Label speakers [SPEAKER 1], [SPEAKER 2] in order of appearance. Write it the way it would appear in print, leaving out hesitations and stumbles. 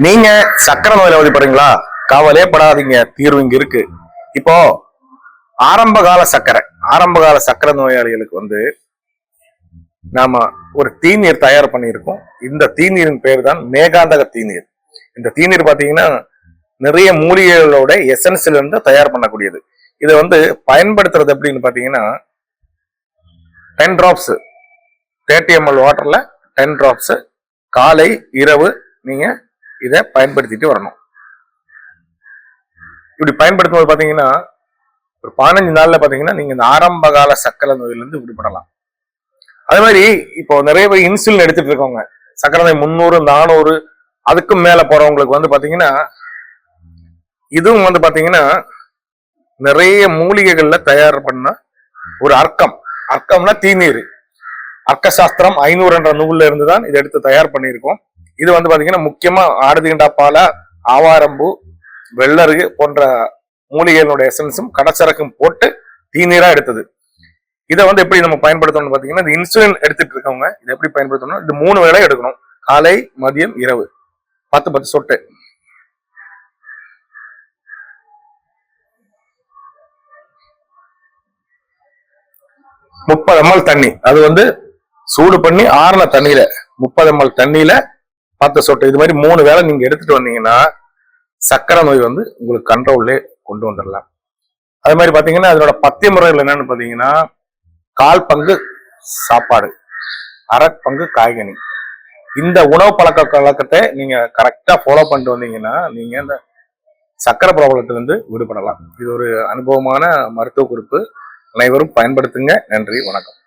[SPEAKER 1] நீங்க சக்கரை நோயில அவதிப்படுறீங்களா? கவலையே படாதீங்க, தீர்வு இங்க இருக்கு. இப்போ ஆரம்பகால சக்கரை நோயாளிகளுக்கு நாம ஒரு தீநீர் தயார் பண்ணியிருக்கோம். இந்த தீநீரின் பேர் தான் மேகாந்தக தீநீர். இந்த தீநீர் பாத்தீங்கன்னா நிறைய மூலிகைகளோட எசன்ஸ்ல இருந்து தயார் பண்ணக்கூடியது. இதை பயன்படுத்துறது எப்படின்னு பாத்தீங்கன்னா 10 டிராப்ஸ் 30 ml வாட்டர்ல 10 டிராப்ஸ் காலை இரவு நீங்க இதை பயன்படுத்திட்டு வரணும். இப்படி பயன்படுத்தும் போது பாத்தீங்கன்னா ஒரு 15 நாள்ல பாத்தீங்கன்னா நீங்க இந்த ஆரம்ப கால சக்கரை நோயிலிருந்து விடுபடலாம். அதே மாதிரி இப்போ நிறைய பேர் இன்சுலின் எடுத்துட்டு இருக்கவங்க, சக்கரை நோய் 300 400 அதுக்கும் மேல போறவங்களுக்கு பாத்தீங்கன்னா இதுவும் பாத்தீங்கன்னா நிறைய மூலிகைகள்ல தயார் பண்ண ஒரு அர்க்கம்னா தீநீர். அர்க்க சாஸ்திரம் 500 என்ற நூல்ல இருந்துதான் இதை எடுத்து தயார் பண்ணியிருக்கோம். இது பாத்தீங்கன்னா முக்கியமா ஆடுதிகண்டாப்பால, ஆவாரம்பூ, வெள்ளருகு போன்ற மூலிகைகளுடைய எசன்ஸும் கடச்சரக்கும் போட்டு தீநீரா எடுத்தது. இதை எப்படி நம்ம பயன்படுத்தணும்னு பாத்தீங்கன்னா இந்த இன்சுலின் எடுத்துட்டு இருக்கவங்க இதை எப்படி பயன்படுத்தணும், இது 3 வேளை எடுக்கணும். காலை, மதியம், இரவு 10 சொட்டு. முப்பது ml தண்ணி, அது சூடு பண்ணி ஆறின தண்ணியில 30 ml தண்ணியில 10 சொட்டு, இது மாதிரி 3 வேளை நீங்க எடுத்துட்டு வந்தீங்கன்னா சக்கரை நோய் உங்களுக்கு கண்ட்ரோல்லே கொண்டு வந்துடலாம். அது மாதிரி பாத்தீங்கன்னா அதனோட பத்திய முறைகள் என்னன்னு பாத்தீங்கன்னா 1/4 பங்கு சாப்பாடு, 1/2 பங்கு காய்கனி. இந்த உணவு பழக்கத்தை நீங்க கரெக்டா ஃபாலோ பண்ணிட்டு வந்தீங்கன்னா நீங்க இந்த சக்கரை ப்ராப்ளத்திலிருந்து விடுபடலாம். இது ஒரு அனுபவமான மருத்துவ குறிப்பு. அனைவரும் பயன்படுத்துங்க. நன்றி, வணக்கம்.